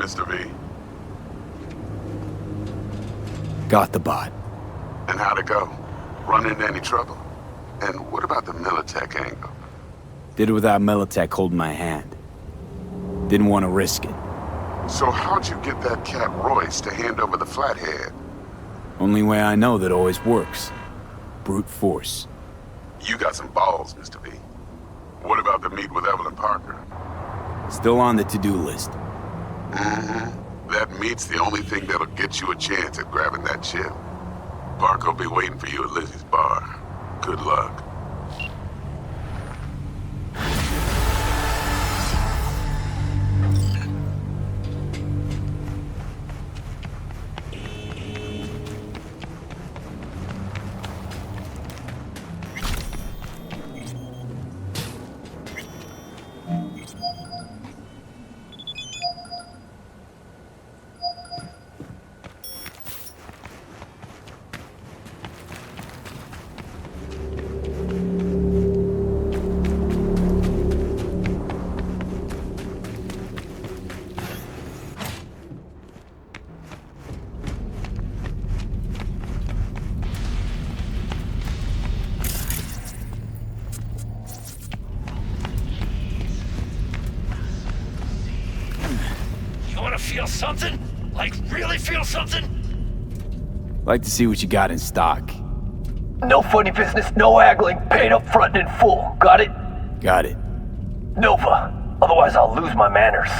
Mr. V? Got the bot. And how'd it go? Run into any trouble? And what about the Militech angle? Did it without Militech holding my hand. Didn't want to risk it. So how'd you get that cat Royce to hand over the flathead? Only way I know that always works. Brute force. You got some balls, Mr. V. What about the meet with Evelyn Parker? Still on the to-do list. That meet's the only thing that'll get you a chance at grabbing that chip. Parker'll be waiting for you at Lizzie's bar. Good luck. Feel something? Like, really feel something? Like to see what you got in stock. No funny business, no haggling, paid up front and in full. Got it? Got it. Nova. Otherwise I'll lose my manners.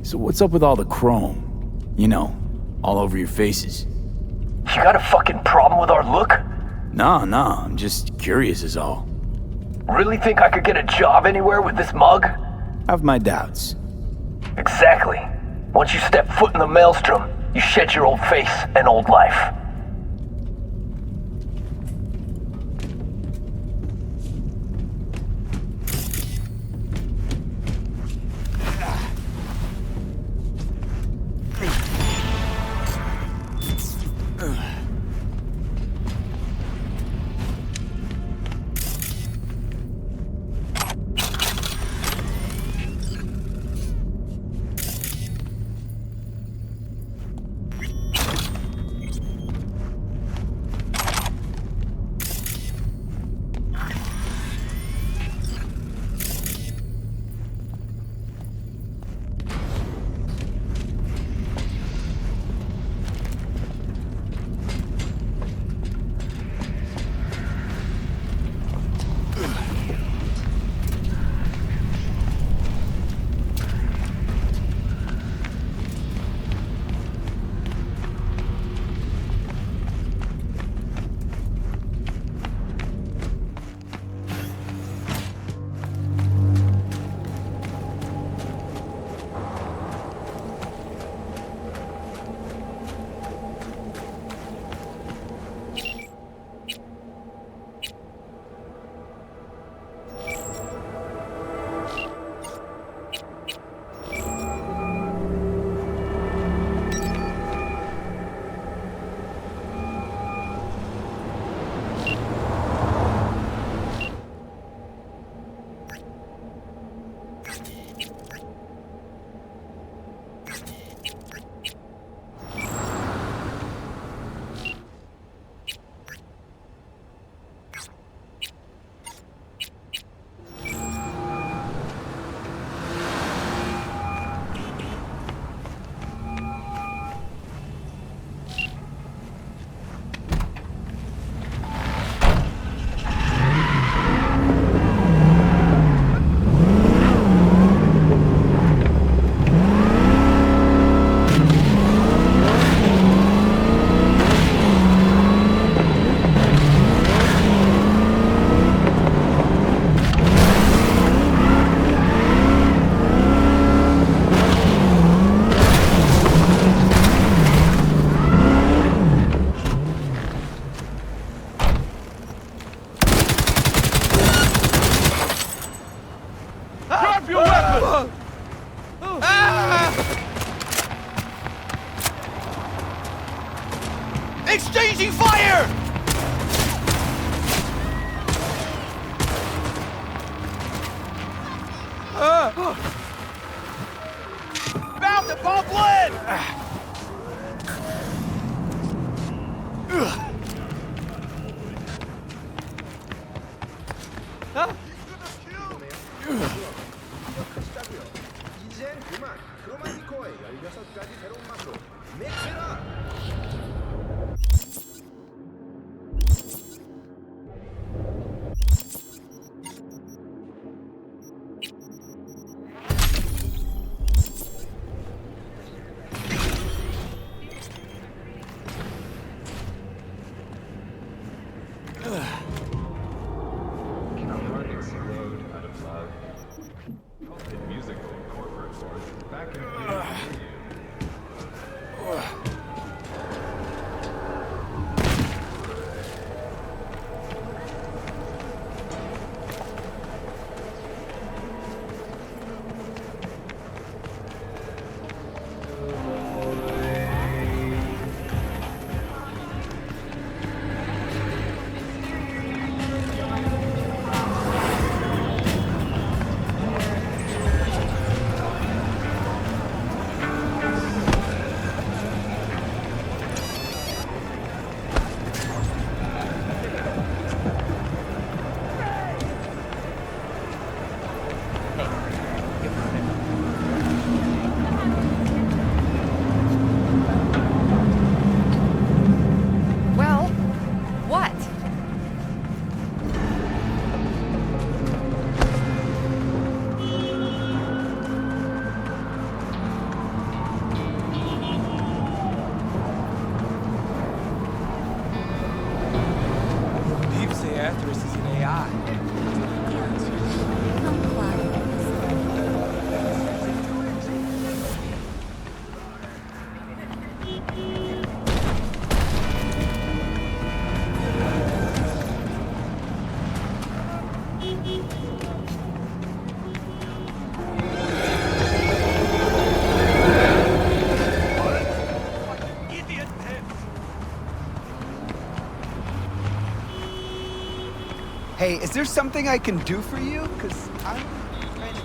So what's up with all the chrome? You know, all over your faces. You got a fucking problem with our look? Nah, I'm just curious is all. Really think I could get a job anywhere with this mug? Have my doubts. Exactly. Once you step foot in the maelstrom, you shed your old face and old life. 이젠 그만 크로마티코의 16가지 새로운 맛으로 믹스라. Hey, is there something I can do for you? Because I'm kind of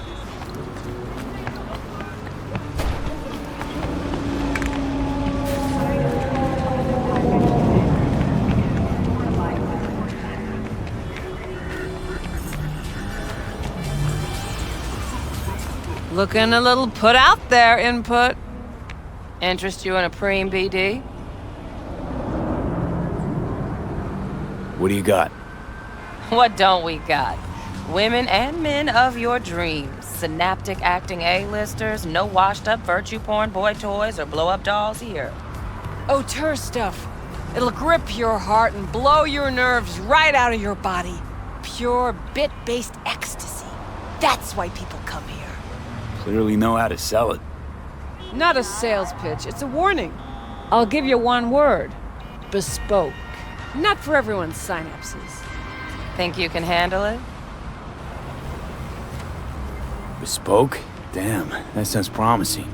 Looking a little put out there, Input. Interest you in a preem, BD? What do you got? What don't we got? Women and men of your dreams. Synaptic acting A-listers, no washed-up virtue porn boy toys or blow-up dolls here. Auteur stuff. It'll grip your heart and blow your nerves right out of your body. Pure bit-based ecstasy. That's why people come here. Clearly know how to sell it. Not a sales pitch, it's a warning. I'll give you one word. Bespoke. Not for everyone's synapses. Think you can handle it? Bespoke? Damn, that sounds promising.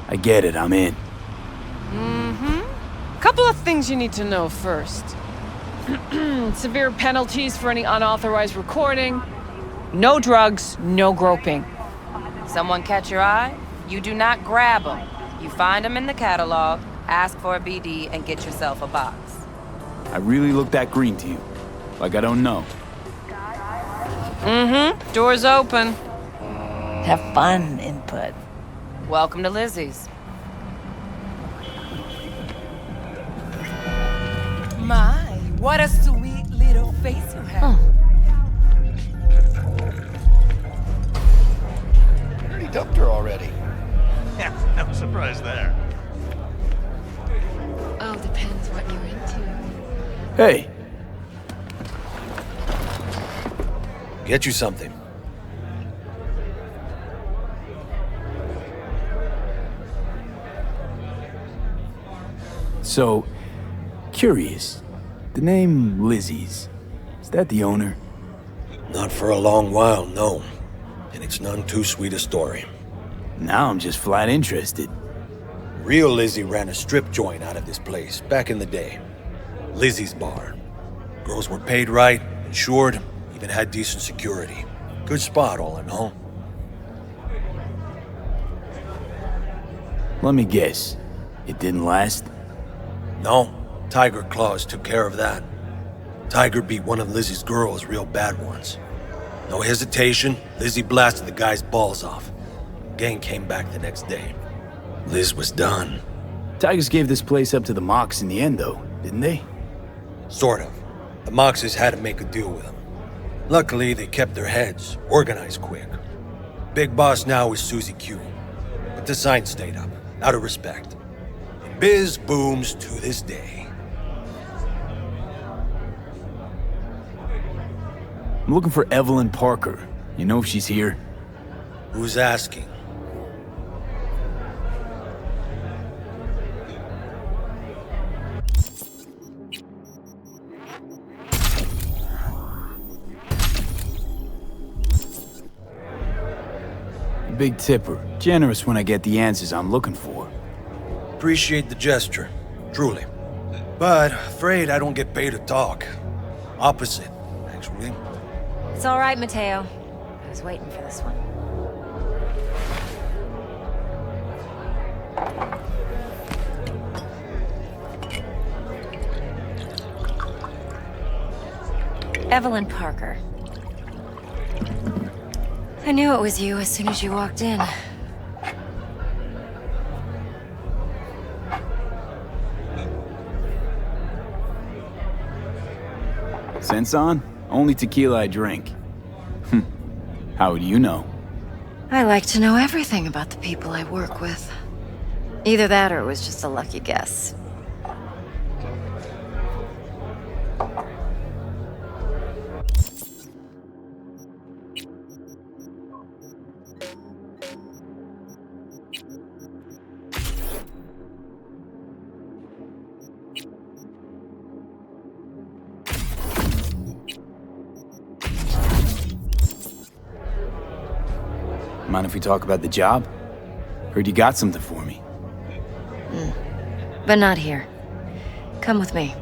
I get it, I'm in. Couple of things you need to know first. Severe penalties for any unauthorized recording. No drugs, no groping. Someone catch your eye? You do not grab them. You find them in the catalog, ask for a BD, and get yourself a box. I really look that green to you. Like I don't know. Door's open. Have fun, Input. Welcome to Lizzie's. My, what a sweet little face you have. He dumped her already. Yeah, no surprise there. All depends what you're into. Hey, Get you something. so, curious. The name Lizzie's, is that the owner? Not for a long while, no. And it's none too sweet a story. Now I'm just flat interested. Real Lizzie ran a strip joint out of this place back in the day. Lizzie's Bar. Girls were paid right, insured, even had decent security. Good spot, all in all. Let me guess. It didn't last? No, Tiger Claws took care of that. Tiger beat one of Lizzie's girls real bad once. No hesitation, Lizzie blasted the guy's balls off. Gang came back the next day. Liz was done. Tigers gave this place up to the Mox in the end, though, didn't they? Sort of. The Moxes had to make a deal with them. Luckily, they kept their heads, organized quick. Big boss now is Susie Q. But the sign stayed up, out of respect. And biz booms to this day. I'm looking for Evelyn Parker. You know if she's here? Who's asking? Big tipper. Generous when I get the answers I'm looking for. Appreciate the gesture, truly. But afraid I don't get paid to talk. Opposite, actually. It's all right, Mateo. I was waiting for this one. Evelyn Parker. I knew it was you as soon as you walked in. Sense on? Only tequila I drink. How would you know? I like to know everything about the people I work with. Either that or it was just a lucky guess. Mind if we talk about the job? Heard you got something for me. But not here. Come with me.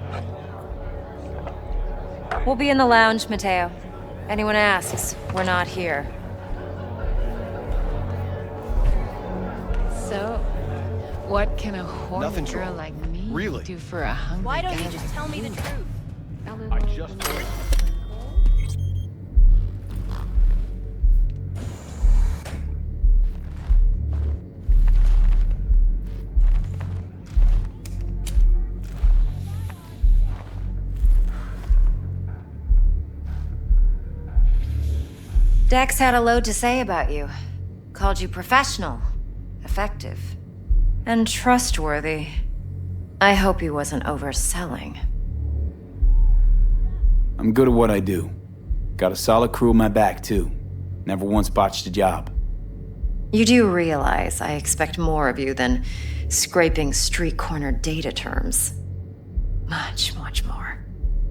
We'll be in the lounge, Mateo. Anyone asks, we're not here. So, what can a horny Nothing's girl wrong. like me Really? do for a hungry Why don't guy you just like tell me the truth? I just Dex had a load to say about you. Called you professional, effective, and trustworthy. I hope he wasn't overselling. I'm good at what I do. Got a solid crew on my back, too. Never once botched a job. You do realize I expect more of you than scraping street corner data terms. Much, much more.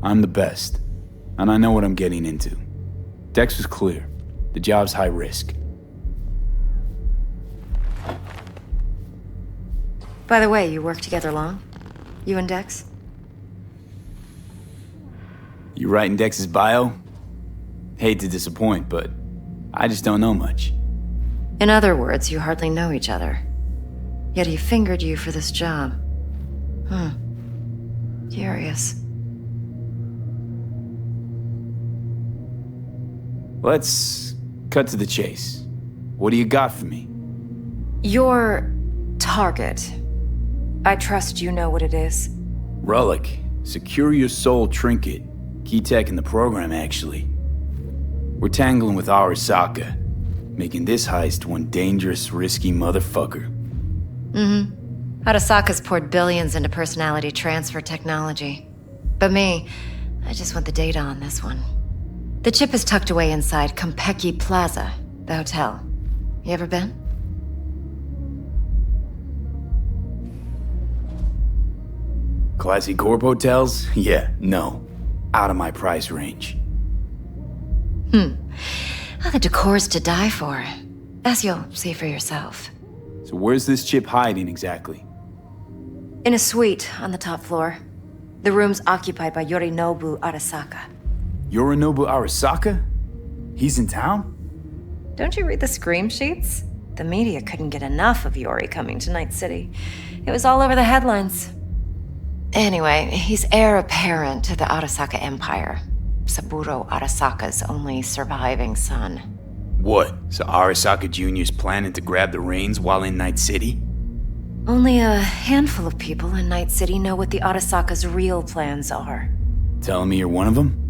I'm the best, and I know what I'm getting into. Dex was clear. The job's high risk. By the way, you work together long? You and Dex? You writing Dex's bio? Hate to disappoint, but I just don't know much. In other words, you hardly know each other. Yet he fingered you for this job. Curious. Let's cut to the chase. What do you got for me? Your target. I trust you know what it is. Relic. Secure your soul trinket. Key tech in the program, actually. We're tangling with ASRock, making this heist one dangerous, risky motherfucker. ASRock's poured billions into personality transfer technology. But me, I just want the data on this one. The chip is tucked away inside Compeki Plaza, the hotel. You ever been? Classy corp hotels? Yeah, no. Out of my price range. Oh, the decor's to die for. As you'll see for yourself. So where's this chip hiding exactly? In a suite on the top floor. The room's occupied by Yorinobu Arasaka. Yorinobu Arasaka? He's in town? Don't you read the scream sheets? The media couldn't get enough of Yori coming to Night City. It was all over the headlines. Anyway, he's heir apparent to the Arasaka Empire. Saburo Arasaka's only surviving son. What? So Arasaka Jr.'s planning to grab the reins while in Night City? Only a handful of people in Night City know what the Arasaka's real plans are. Telling me you're one of them?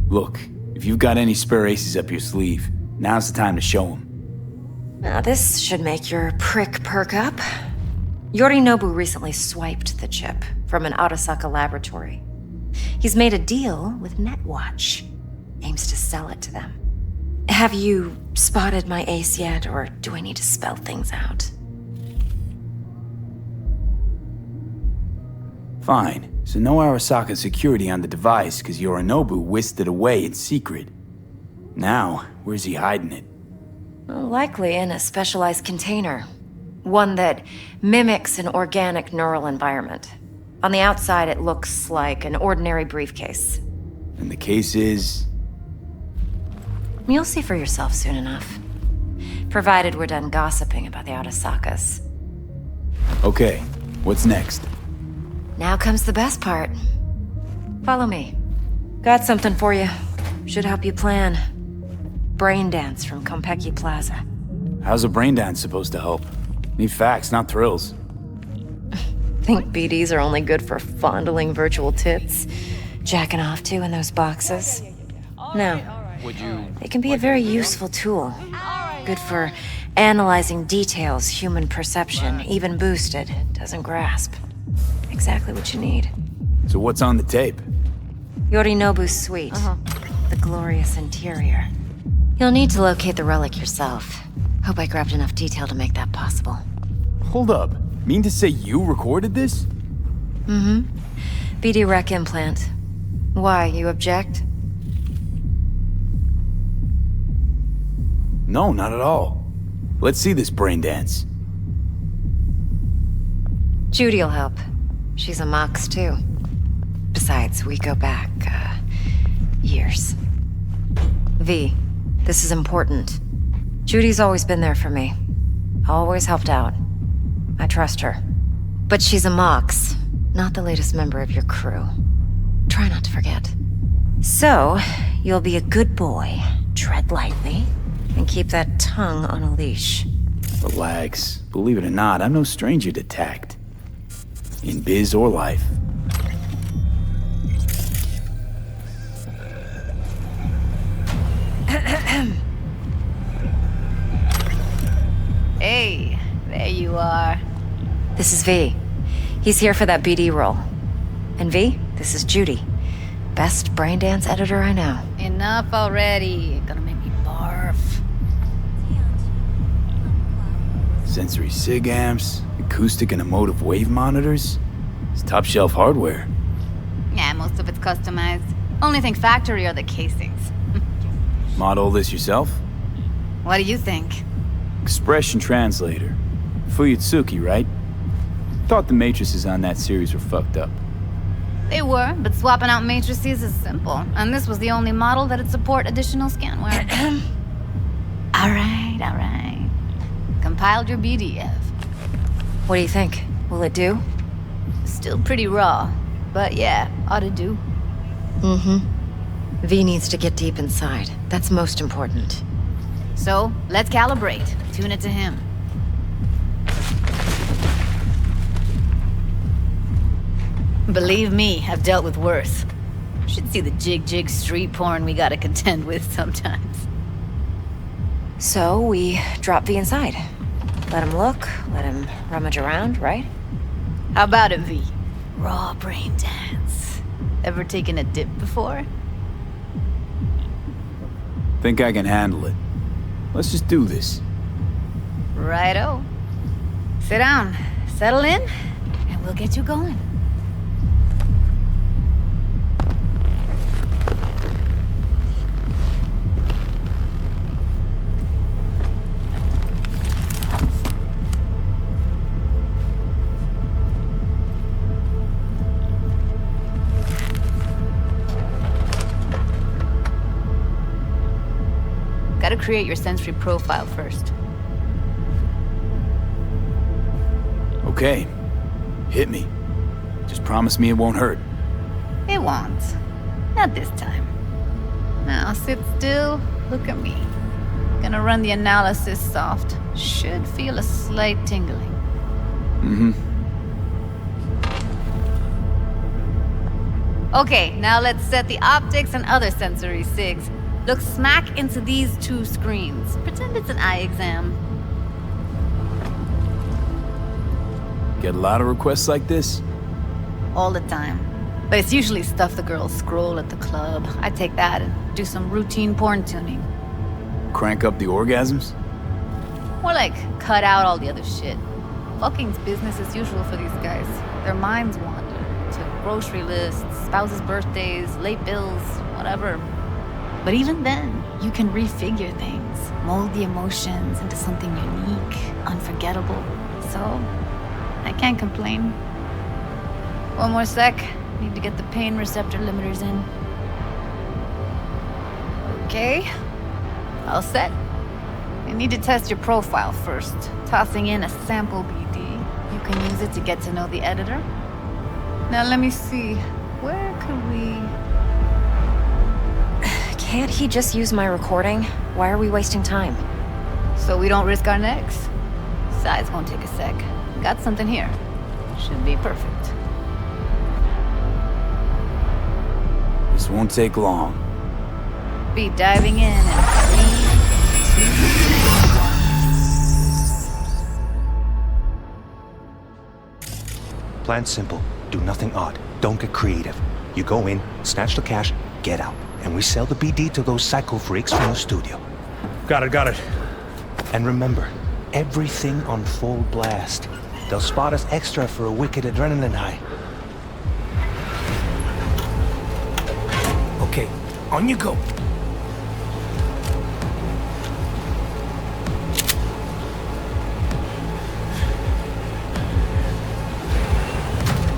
Look, if you've got any spare aces up your sleeve, now's the time to show them. Now this should make your prick perk up. Yorinobu recently swiped the chip from an Arasaka laboratory. He's made a deal with Netwatch. Aims to sell it to them. Have you spotted my ace yet, or do I need to spell things out? Fine. So no Arasaka security on the device because Yorinobu whisked it away in secret. Now, where's he hiding it? Well, likely in a specialized container. One that mimics an organic neural environment. On the outside, it looks like an ordinary briefcase. And the case is... You'll see for yourself soon enough. Provided we're done gossiping about the Arasakas. Okay, what's next? Now comes the best part. Follow me. Got something for you. Should help you plan. Brain dance from Konpeki Plaza. How's a brain dance supposed to help? Need facts, not thrills. Think BDs are only good for fondling virtual tits? Jacking off to in those boxes? No. They can be a very useful tool. Good for analyzing details human perception, even boosted, doesn't grasp. Exactly what you need. So what's on the tape? Yorinobu's suite. The glorious interior. You'll need to locate the relic yourself. Hope I grabbed enough detail to make that possible. Hold up. Mean to say you recorded this? Mm-hmm. BD rec implant. Why, you object? No, not at all. Let's see this brain dance. Judy'll help. She's a Mox, too. Besides, we go back, years. V, this is important. Judy's always been there for me. Always helped out. I trust her. But she's a Mox, not the latest member of your crew. Try not to forget. So, you'll be a good boy, tread lightly, and keep that tongue on a leash. Relax. Believe it or not, I'm no stranger to tact. In biz or life. Hey, there you are. This is V. He's here for that BD role. And V, this is Judy. Best brain dance editor I know. Enough already. Gonna make me barf. Sensory SIG amps, acoustic and emotive wave monitors. It's top shelf hardware. Yeah, most of it's customized. Only thing factory are the casings. Model this yourself? What do you think? Expression translator. Fuyutsuki, right? Thought the matrices on that series were fucked up. They were, but swapping out matrices is simple. And this was the only model that'd support additional scanware. Alright. Compiled your BDF. What do you think? Will it do? Still pretty raw, but yeah, ought to do. Mm-hmm. V needs to get deep inside. That's most important. So, let's calibrate. Tune it to him. Believe me, I've dealt with worse. Should see the jig street porn we gotta contend with sometimes. So, we drop V inside. Let him look, let him rummage around, right? How about it, V? Raw brain dance. Ever taken a dip before? Think I can handle it. Let's just do this. Righto. Sit down, settle in, and we'll get you going. Gotta create your sensory profile first. Okay. Hit me. Just promise me it won't hurt. It won't. Not this time. Now sit still, look at me. Gonna run the analysis soft. Should feel a slight tingling. Mm-hmm. Okay, now let's set the optics and other sensory sigs. Look smack into these two screens. Pretend it's an eye exam. Get a lot of requests like this? All the time. But it's usually stuff the girls scroll at the club. I take that and do some routine porn tuning. Crank up the orgasms? More like cut out all the other shit. Fucking's business as usual for these guys. Their minds wander to grocery lists, spouses' birthdays, late bills, whatever. But even then, you can refigure things, mold the emotions into something unique, unforgettable. So, I can't complain. One more sec. Need to get the pain receptor limiters in. Okay. All set. You need to test your profile first. Tossing in a sample BD. You can use it to get to know the editor. Now let me see. Where could we... Can't he just use my recording? Why are we wasting time? So we don't risk our necks. Besides, won't take a sec. Got something here. Should be perfect. This won't take long. Be diving in 3, 2... Plan simple. Do nothing odd. Don't get creative. You go in, snatch the cash, get out. And we sell the BD to those psycho freaks from the studio. Got it. And remember, everything on full blast. They'll spot us extra for a wicked adrenaline high. Okay, on you go.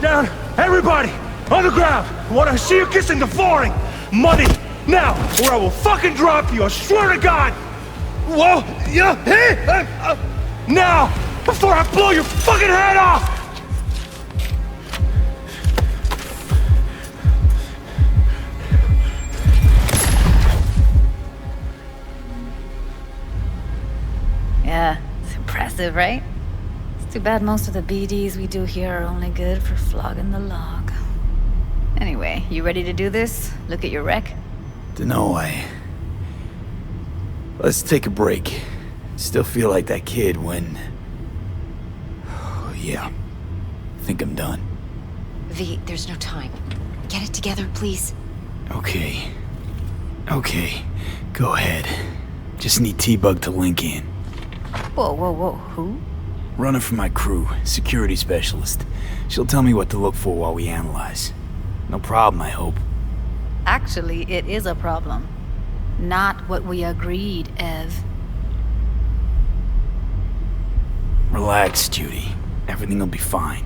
Down! Everybody! On the ground! I want to see you kissing the flooring! Money! Now! Or I will fucking drop you! I swear to God! Whoa! Yeah! Hey! Now! Before I blow your fucking head off! Yeah, it's impressive, right? It's too bad most of the BDs we do here are only good for flogging the log. Anyway, you ready to do this? Look at your rec? Dunno, Let's take a break. Still feel like that kid when... Oh, yeah. Think I'm done. V, there's no time. Get it together, please. Okay. Go ahead. Just need T-Bug to link in. Whoa. Who? Runner for my crew, security specialist. She'll tell me what to look for while we analyze. No problem, I hope. Actually, it is a problem. Not what we agreed, Ev. Relax, Judy. Everything will be fine.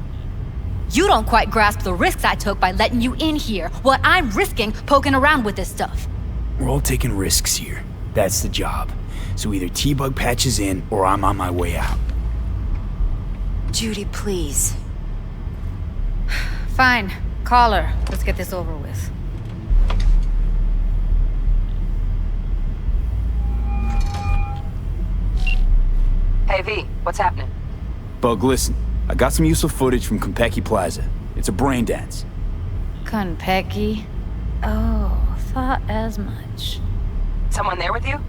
You don't quite grasp the risks I took by letting you in here. What I'm risking poking around with this stuff. We're all taking risks here. That's the job. So either T-Bug patches in, or I'm on my way out. Judy, please. Fine. Call her. Let's get this over with. Hey, V, what's happening? Bug, listen. I got some useful footage from Konpeki Plaza. It's a brain dance. Konpeki? Oh, thought as much. Someone there with you?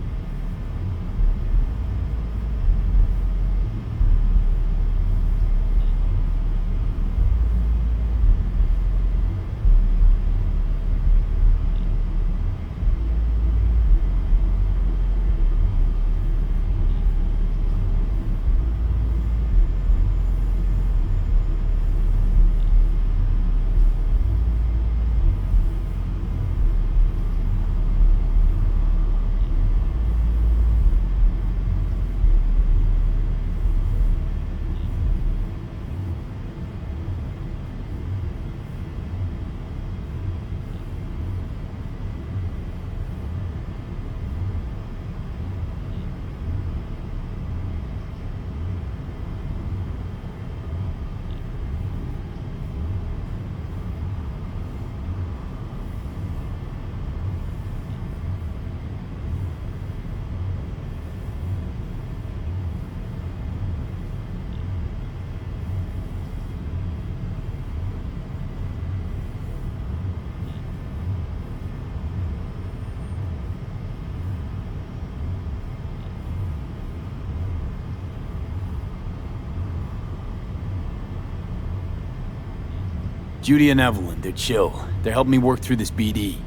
Judy and Evelyn, they're chill. They're helping me work through this BD.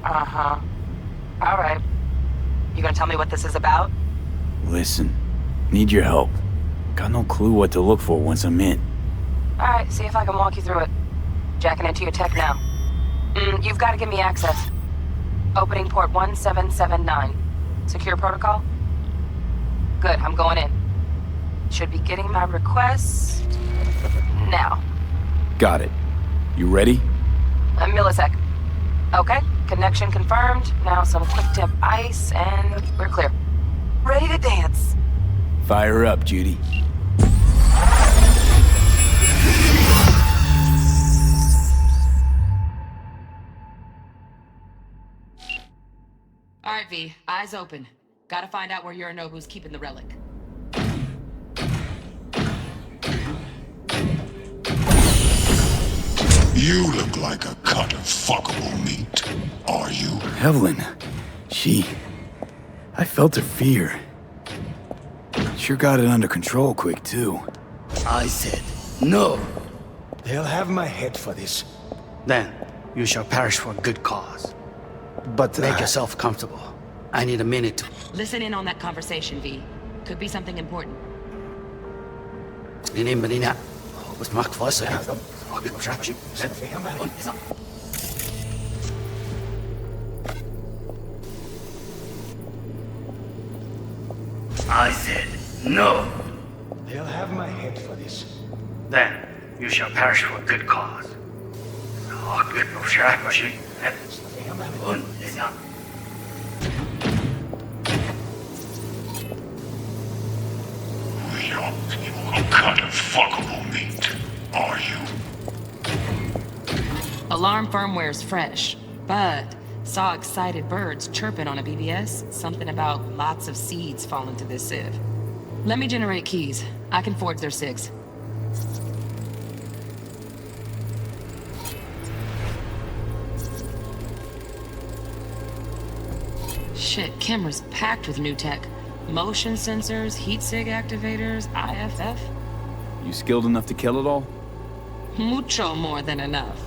Uh-huh. All right. You gonna tell me what this is about? Listen, need your help. Got no clue what to look for once I'm in. All right, see if I can walk you through it. Jacking into your tech now. You've got to give me access. Opening port 1779. Secure protocol? Good, I'm going in. Should be getting my request now. Got it. You ready? A millisec. Okay, connection confirmed. Now some quick tip ice and we're clear. Ready to dance. Fire up, Judy. All right, V, eyes open. Gotta find out where Yorinobu's keeping the relic. You look like a cut of fuckable meat. Are you? Evelyn, I felt her fear. Sure got it under control quick, too. I said, no. They'll have my head for this. Then, you shall perish for a good cause. But make yourself comfortable. I need a minute to... Listen in on that conversation, V. Could be something important. Was macht was er? I said, no. They'll have my head for this. Then, you shall perish for a good cause. You're a cut of fuckable meat. Are you? Alarm firmware's fresh, but saw excited birds chirping on a BBS. Something about lots of seeds falling to this sieve. Let me generate keys. I can forge their SIGs. Shit, camera's packed with new tech. Motion sensors, heat sig activators, IFF. You skilled enough to kill it all? Mucho more than enough.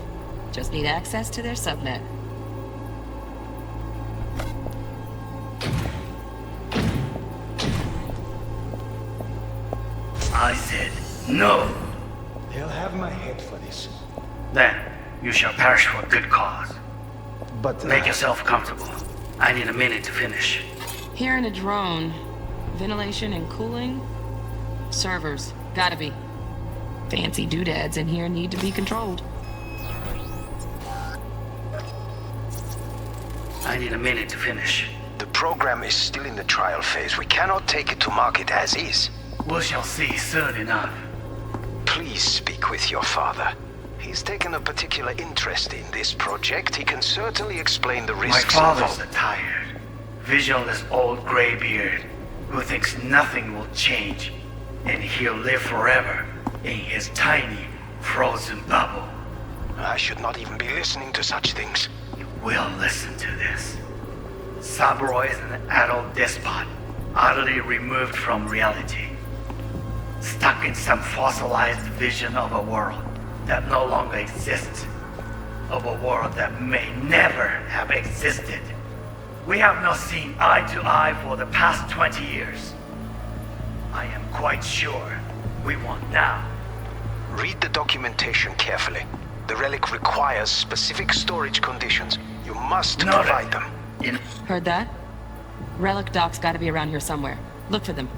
Just need access to their subnet. I said, no. They'll have my head for this. Then, you shall perish for a good cause. But make yourself comfortable. I need a minute to finish. Here in a drone. Ventilation and cooling? Servers. Gotta be. Fancy doodads in here need to be controlled. I need a minute to finish. The program is still in the trial phase. We cannot take it to market as is. We shall see soon enough. Please speak with your father. He's taken a particular interest in this project. He can certainly explain the risks My father's involved. a tired, visionless old graybeard who thinks nothing will change, and he'll live forever in his tiny, frozen bubble. I should not even be listening to such things. We'll listen to this. Saburo is an adult despot, utterly removed from reality. Stuck in some fossilized vision of a world that no longer exists. Of a world that may never have existed. We have not seen eye to eye for the past 20 years. I am quite sure we won't now. Read the documentation carefully. The relic requires specific storage conditions. You must provide them. Heard that? Relic docs gotta be around here somewhere. Look for them.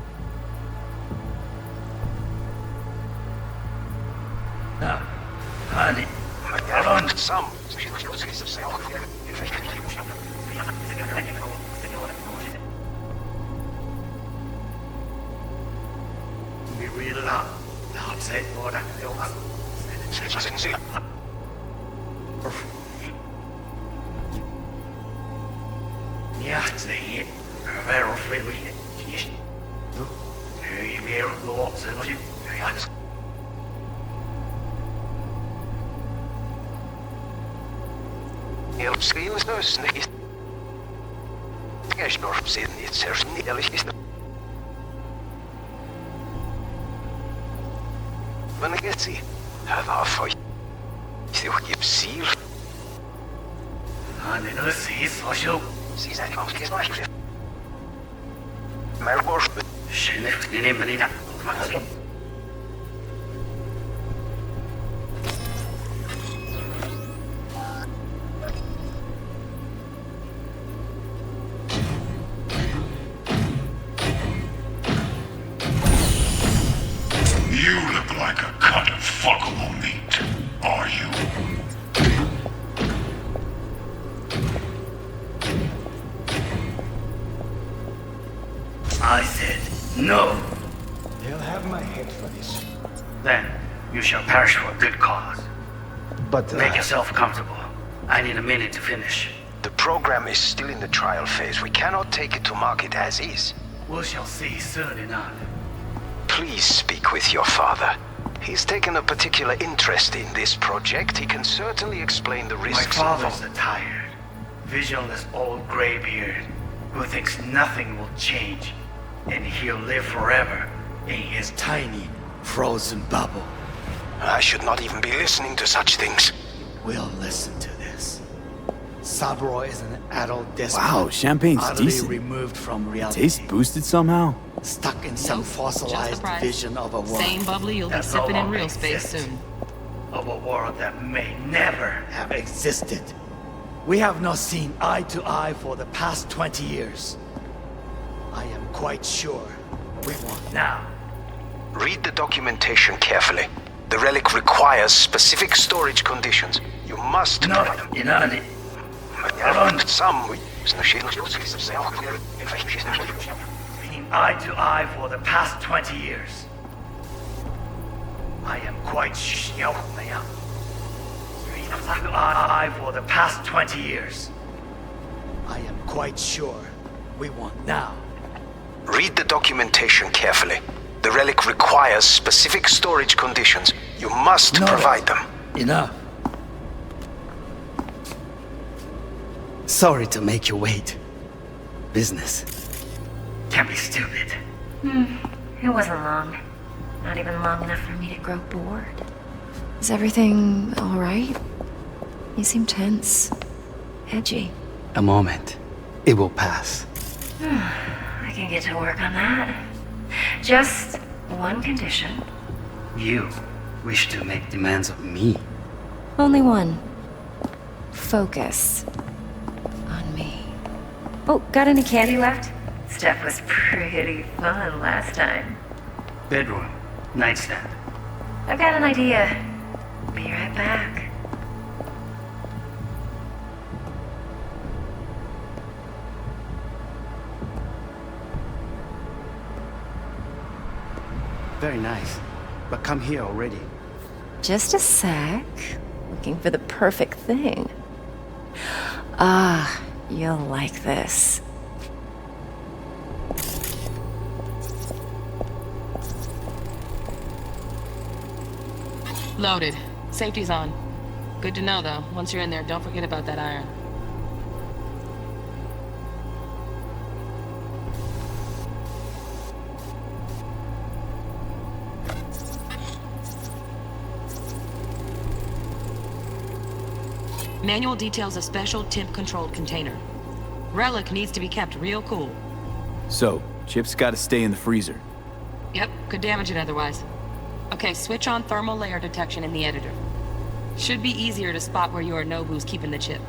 No. Honey. Some. We read it out. I'll say what I feel. Yeah, say it. Very freely. Very lots of it. Heel schreeuwen dus niet. Ik nog zin niet zelfs niet eerlijk is. Wanneer ik het zie, het af voor je. You look like a cut of fuckable meat, are you? I said no. They'll have my head for this. Then you shall perish for a good cause. But make yourself comfortable. I need a minute to finish. The program is still in the trial phase. We cannot take it to market as is. We shall see soon enough. Please speak with your father. He's taken a particular interest in this project. He can certainly explain the risks. My father's a tired, visionless old graybeard who thinks nothing will change, and he'll live forever in his tiny, frozen bubble. I should not even be listening to such things. We'll listen to this. Saburo is an adult despot. Wow, champagne's utterly decent. removed from reality. Taste boosted somehow? Stuck in some fossilized vision of a world. Same bubbly you'll be that sipping no in real longer space exists. soon. Of a world that may never have existed. We have not seen eye to eye for the past 20 years. I am quite sure we want now. Read the documentation carefully. The relic requires specific storage conditions. You must... No, inani. Some... Eye to eye for the past 20 years. I am quite sure. Eye for the past 20 years. I am quite sure we want now. Read the documentation carefully. The relic requires specific storage conditions. You must provide them. Enough. Sorry to make you wait. Business. Can't be stupid. It wasn't long. Not even long enough for me to grow bored. Is everything all right? You seem tense. Edgy. A moment. It will pass. I can get to work on that. Just one condition. You wish to make demands of me. Only one. Focus on me. Oh, got any candy left? Stuff was pretty fun last time. Bedroom. Nightstand. I've got an idea. Be right back. Very nice. But come here already. Just a sec. Looking for the perfect thing. Ah, you'll like this. Loaded. Safety's on. Good to know, though. Once you're in there, don't forget about that iron. Manual details a special temp-controlled container. Relic needs to be kept real cool. So, Chip's gotta stay in the freezer. Yep, could damage it otherwise. Okay, switch on thermal layer detection in the editor. Should be easier to spot where your Nobu's keeping the chip.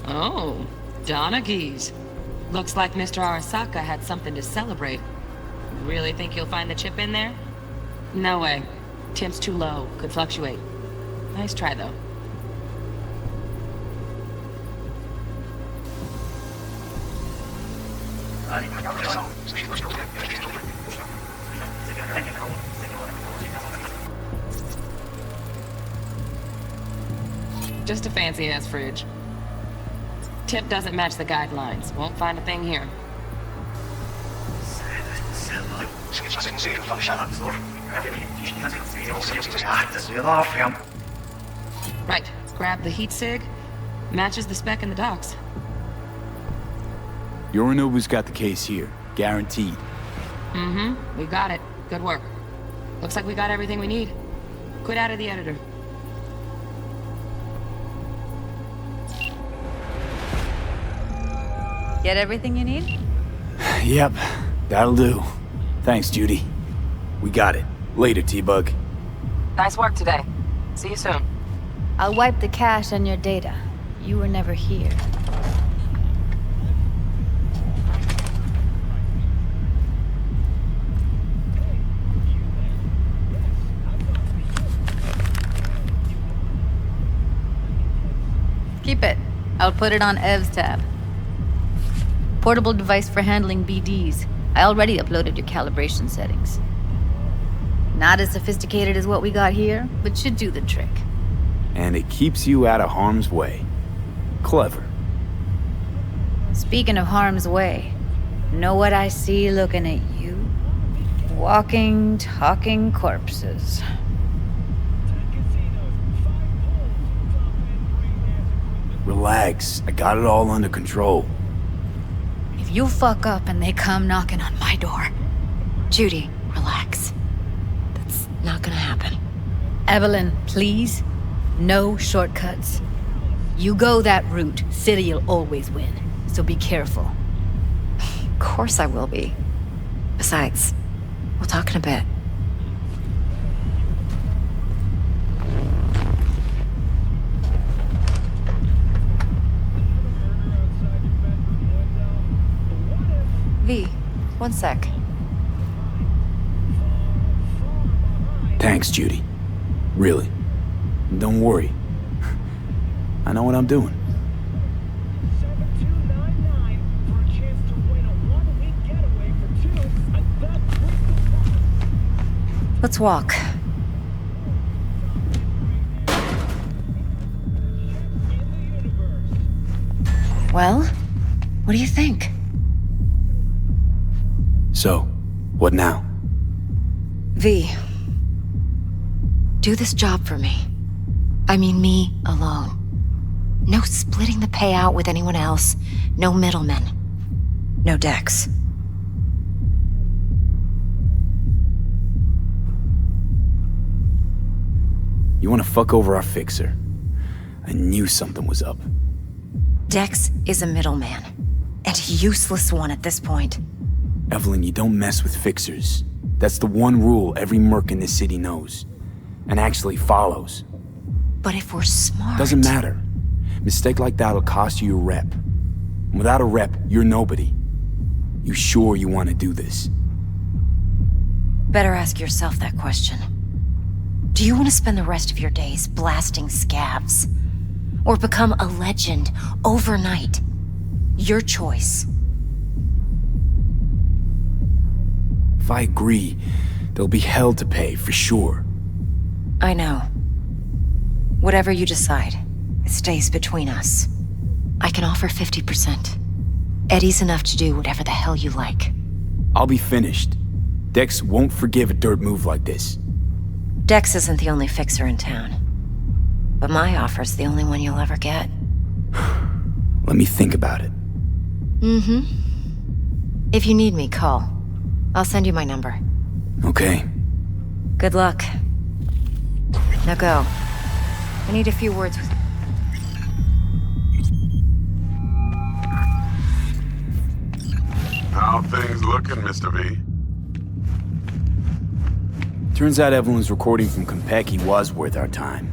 Oh, Donaghys. Looks like Mr. Arasaka had something to celebrate. Really think you'll find the chip in there? No way. Temp's too low. Could fluctuate. Nice try, though. Just a fancy-ass fridge. Tip doesn't match the guidelines. Won't find a thing here. Grab the heat sig. Matches the spec in the docs. Yorinobu's got the case here. Guaranteed. We got it. Good work. Looks like we got everything we need. Quit out of the editor. Get everything you need? Yep, that'll do. Thanks, Judy. We got it. Later, T-Bug. Nice work today. See you soon. I'll wipe the cache on your data. You were never here. Keep it. I'll put it on Ev's tab. Portable device for handling BDs. I already uploaded your calibration settings. Not as sophisticated as what we got here, but should do the trick. And it keeps you out of harm's way. Clever. Speaking of harm's way, know what I see looking at you? Walking, talking corpses. Relax. I got it all under control. If you fuck up and they come knocking on my door... Judy, relax. That's not gonna happen. Evelyn, please. No shortcuts. You go that route, City'll always win. So be careful. Of course I will be. Besides, we'll talk in a bit. V, one sec. Thanks, Judy. Really. Don't worry. I know what I'm doing. Let's walk. Well, what do you think? So, what now? V, do this job for me. I mean me alone. No splitting the payout with anyone else. No middlemen. No Dex. You want to fuck over our fixer? I knew something was up. Dex is a middleman. And a useless one at this point. Evelyn, you don't mess with fixers. That's the one rule every merc in this city knows. And actually follows. But if we're smart... Doesn't matter. Mistake like that'll cost you your rep. Without a rep, you're nobody. You sure you want to do this? Better ask yourself that question. Do you want to spend the rest of your days blasting scavs? Or become a legend overnight? Your choice. If I agree, there'll be hell to pay, for sure. I know. Whatever you decide, it stays between us. I can offer 50%. Eddie's enough to do whatever the hell you like. I'll be finished. Dex won't forgive a dirt move like this. Dex isn't the only fixer in town. But my offer's the only one you'll ever get. Let me think about it. If you need me, call. I'll send you my number. Okay. Good luck. Now go. I need a few words with... How things looking, Mr. V? Turns out Evelyn's recording from Konpeki was worth our time.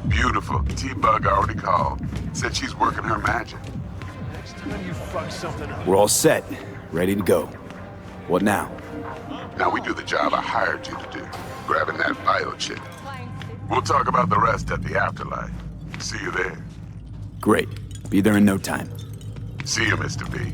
Beautiful. T-Bug already called. Said she's working her magic. Next time you fuck something up. We're all set. Ready to go. What now? Now we do the job I hired you to do. Grabbing that biochip. We'll talk about the rest at the afterlife. See you there. Great. Be there in no time. See you, Mr. V.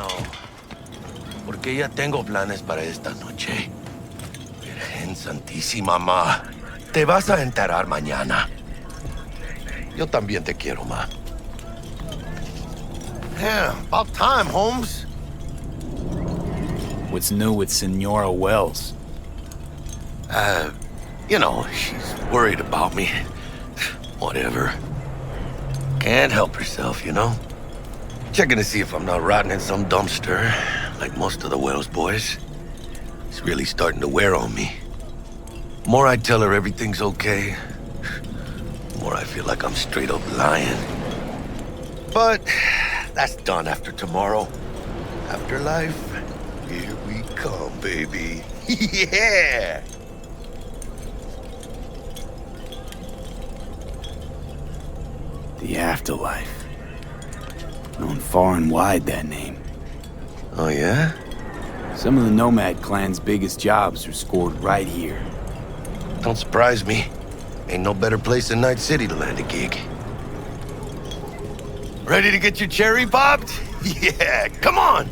no. Porque ya tengo planes para esta noche. Virgen Santísima, ma. Te vas a enterar mañana. Yo también te quiero, ma. Yeah, about time, Holmes. What's new with Senora Wells? You know, she's worried about me. Whatever. Can't help herself, you know? Checking to see if I'm not rotting in some dumpster, like most of the Wells boys. It's really starting to wear on me. More I tell her everything's okay, more I feel like I'm straight up lying. But that's done after tomorrow. Afterlife, here we come, baby. Yeah! The afterlife. Known far and wide, that name. Oh, yeah? Some of the Nomad clan's biggest jobs are scored right here. Don't surprise me. Ain't no better place than Night City to land a gig. Ready to get your cherry popped? Yeah, come on!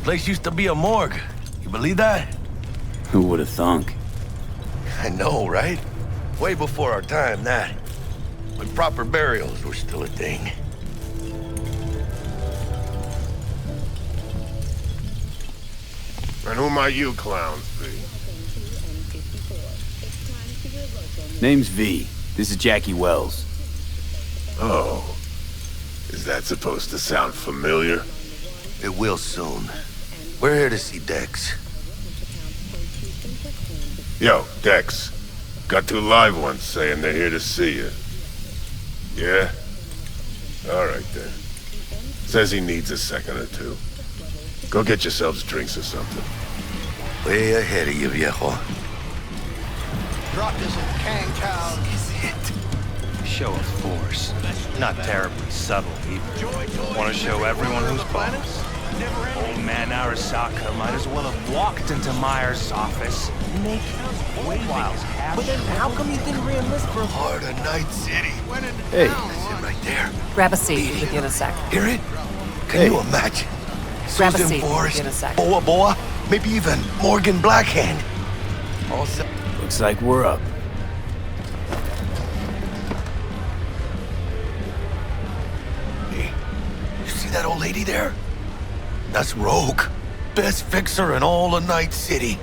Place used to be a morgue. You believe that? Who would have thunk? I know, right? Way before our time, that. When proper burials were still a thing. And who might you clowns be? Name's V. This is Jackie Wells. Oh. Is that supposed to sound familiar? It will soon. We're here to see Dex. Yo, Dex. Got 2 live ones saying they're here to see you. Yeah? Alright then. Says he needs a second or 2. Go get yourselves drinks or something. Way ahead of you, viejo. Dropped us in Kangtown. Is it? Show of force. Not terribly subtle either. Want to show everyone who's boss. Old man ASRock might as well have walked into Myers' office. Make while. But then how come you didn't re-enlist for Heart of Night City? Hey. That's it right there. Grab a seat. We'll be in a sec. Hear it? Can you imagine? Grab a Susan seat. Forrest, In a sec. Boa Boa, maybe even Morgan Blackhand. All set. Looks like we're up. Hey, you see that old lady there? That's Rogue. Best fixer in all of Night City.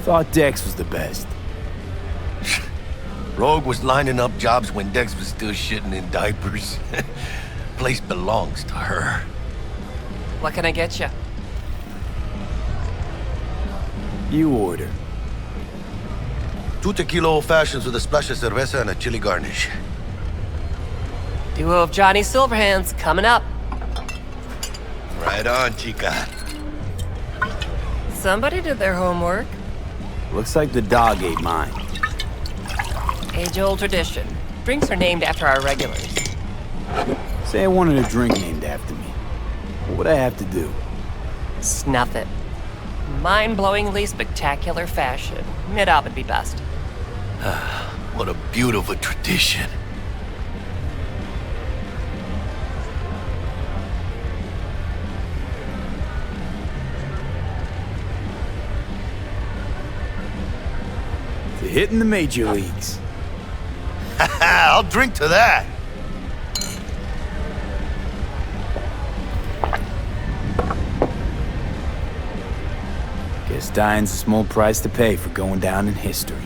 Thought Dex was the best. Rogue was lining up jobs when Dex was still shitting in diapers. Place belongs to her. What can I get you? You order. 2 tequila old fashions with a splash of cerveza and a chili garnish. Duo of Johnny Silverhands coming up. Right on, chica. Somebody did their homework. Looks like the dog ate mine. Age-old tradition. Drinks are named after our regulars. Say I wanted a drink named after me. What would I have to do? Snuff it. Mind-blowingly spectacular fashion. Mid-op would be best. What a beautiful tradition. To hitting the major leagues. I'll drink to that. Guess dying's a small price to pay for going down in history.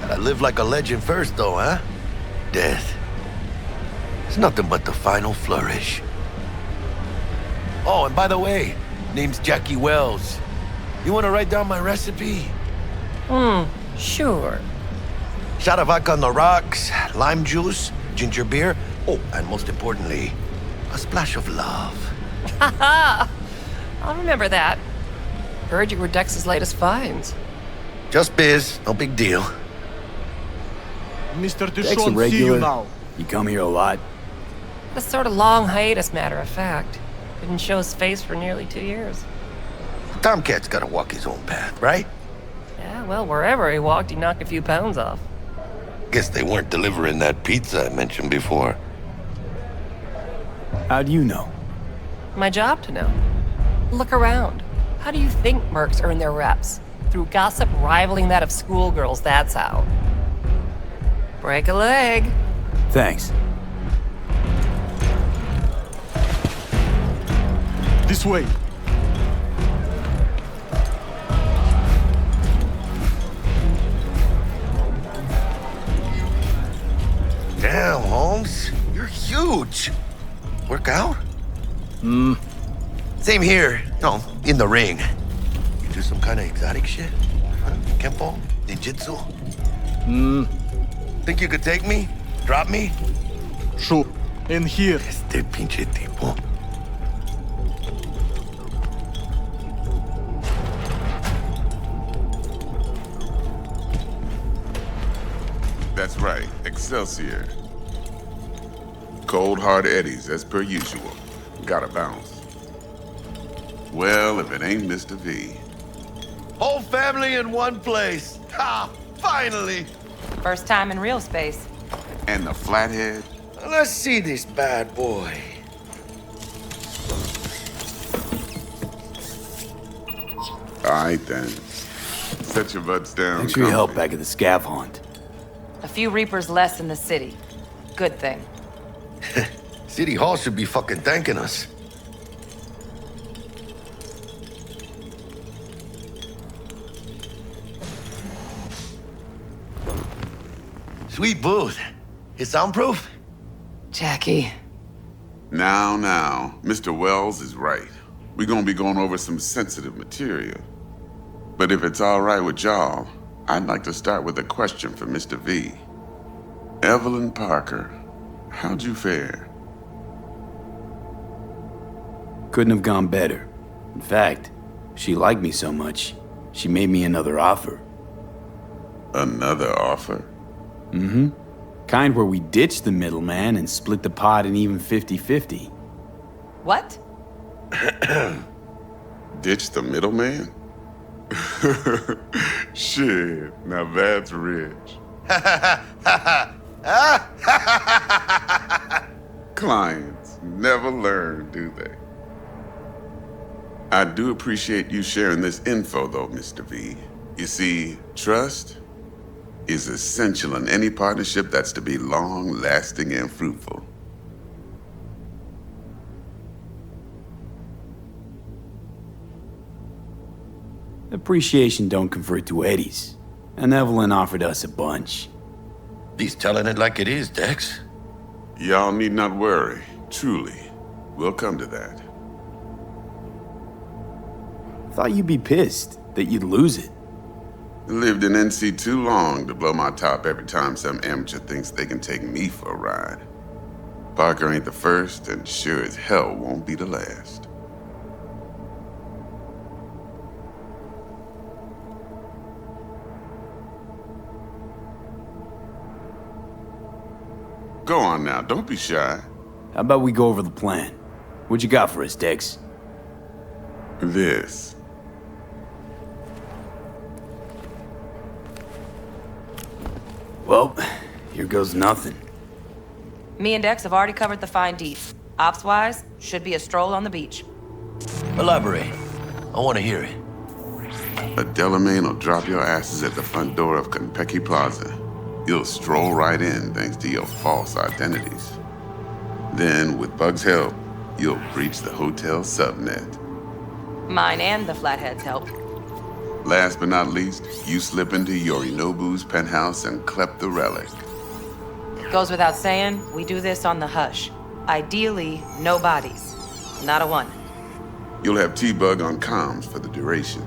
Gotta live like a legend first, though, huh? Death. It's nothing but the final flourish. Oh, and by the way, name's Jackie Wells. You wanna write down my recipe? Sure. Shot of vodka on the rocks, lime juice, ginger beer. Oh, and most importantly, a splash of love. Haha! I'll remember that. Heard you were Dex's latest finds. Just biz, no big deal. Mr. Dex a Dushon, see you regular? now. You come here a lot? A sort of long hiatus, matter of fact. Didn't show his face for nearly 2 years. Tomcat's gotta walk his own path, right? Yeah, well, wherever he walked, he knocked a few pounds off. Guess they weren't delivering that pizza I mentioned before. How do you know? My job to know. Look around. How do you think mercs earn their reps? Through gossip rivaling that of schoolgirls, that's how. Break a leg. Thanks. This way. Damn, Holmes. You're huge. Work out? Same here. No, in the ring. You do some kind of exotic shit? Huh? Kempo? Ninjutsu? Think you could take me? Drop me? Sure. In here. Este pinche tipo. That's right, Excelsior. Cold hard eddies, as per usual. Gotta bounce. Well, if it ain't Mr. V. Whole family in one place. Ha! Finally! First time in real space. And the flathead? Let's see this bad boy. All right, then. Set your butts down. Thanks for your help back at the scav haunt. A few Reapers less in the city. Good thing. City Hall should be fucking thanking us. Sweet booth. It's soundproof? Jackie. Now, Mr. Wells is right. We're gonna be going over some sensitive material. But if it's all right with y'all, I'd like to start with a question for Mr. V. Evelyn Parker, how'd you fare? Couldn't have gone better. In fact, she liked me so much, she made me another offer. Another offer? Mm-hmm. Kind where we ditch the middleman and split the pot in even 50-50. What? Ditch the middleman? Shit, now that's rich. Clients never learn, do they? I do appreciate you sharing this info, though, Mr. V. You see, trust is essential in any partnership that's to be long-lasting and fruitful. Appreciation don't convert to eddies, and Evelyn offered us a bunch. He's telling it like it is, Dex. Y'all need not worry. Truly, we'll come to that. Thought you'd be pissed that you'd lose it. Lived in NC too long to blow my top every time some amateur thinks they can take me for a ride. Parker ain't the first, and sure as hell won't be the last. Go on now, don't be shy. How about we go over the plan? What you got for us, Dex? This. Well, here goes nothing. Me and Dex have already covered the fine deets. Ops-wise, should be a stroll on the beach. Elaborate. I want to hear it. A Delamain will drop your asses at the front door of Konpeki Plaza. You'll stroll right in thanks to your false identities. Then, with Bug's help, you'll breach the hotel subnet. Mine and the Flathead's help. Last but not least, you slip into Yorinobu's penthouse and clep the relic. Goes without saying, we do this on the hush. Ideally, no bodies. Not a one. You'll have T-Bug on comms for the duration.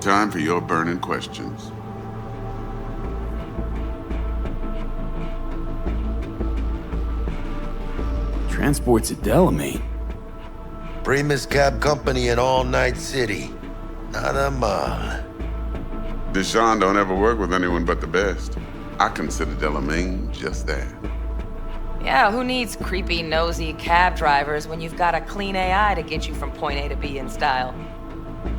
Time for your burning questions. Transport's a Delamain. Primus Cab Company in All Night City. Nada mal. Deshaun don't ever work with anyone but the best. I consider Delamain just that. Yeah, who needs creepy, nosy cab drivers when you've got a clean AI to get you from point A to B in style?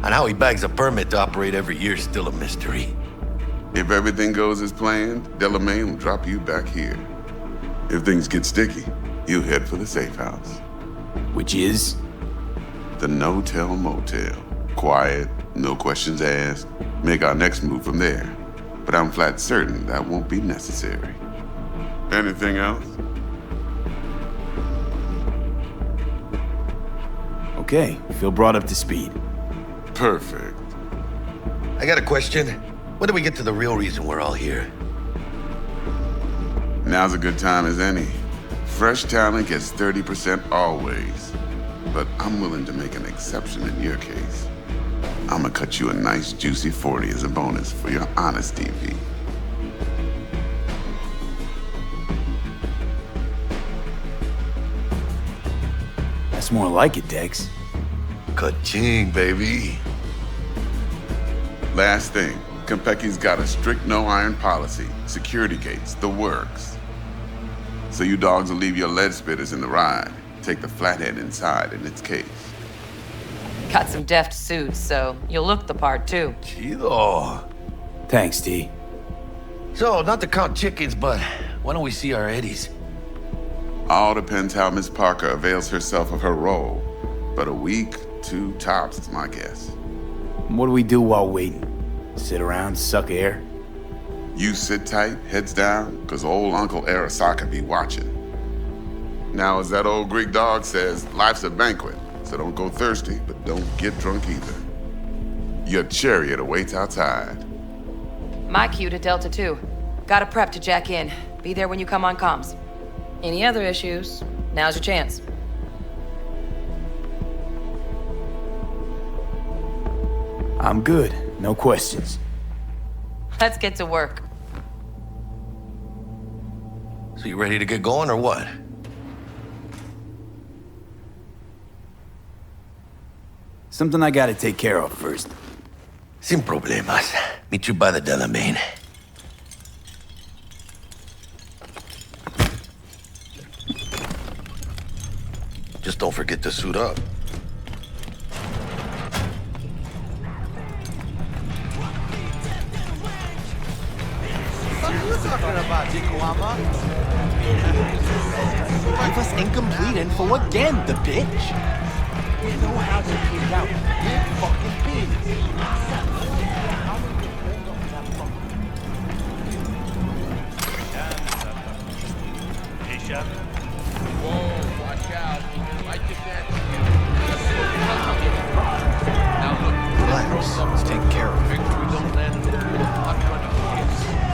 And how he bags a permit to operate every year is still a mystery. If everything goes as planned, Delamain will drop you back here. If things get sticky, you'll head for the safe house. Which is? The no-tell motel. Quiet, no questions asked. Make our next move from there. But I'm flat certain that won't be necessary. Anything else? Okay, feel brought up to speed. Perfect. I got a question. When do we get to the real reason we're all here? Now's a good time as any. Fresh talent gets 30% always. But I'm willing to make an exception in your case. I'm gonna cut you a nice juicy 40 as a bonus for your honesty, V. That's more like it, Dex. Ka-ching, baby. Last thing, Konpeki's got a strict no-iron policy. Security gates, the works. So you dogs will leave your lead spitters in the ride. Take the flathead inside in its case. Got some deft suits, so you'll look the part too. Chido. Thanks, D. So, not to count chickens, but why don't we see our Eddies? All depends how Miss Parker avails herself of her role. But a week, 2 tops is my guess. What do we do while waiting? Sit around, suck air? You sit tight, heads down, cause old Uncle ASRock be watching. Now, as that old Greek dog says, life's a banquet, so don't go thirsty, but don't get drunk either. Your chariot awaits outside. My cue to Delta 2. Gotta prep to jack in. Be there when you come on comms. Any other issues, now's your chance. I'm good, no questions. Let's get to work. So you ready to get going or what? Something I gotta take care of first. Sin problemas. Meet you by the Delamain. Just don't forget to suit up. What are you talking about, Dikuama? Give us incomplete info again, the bitch. We know how to get out. Big fucking beans. Hey, Chef. Whoa, watch out. I get that. Now look, Relax. Let's take care of it. victory don't land in the pool of hot running kids.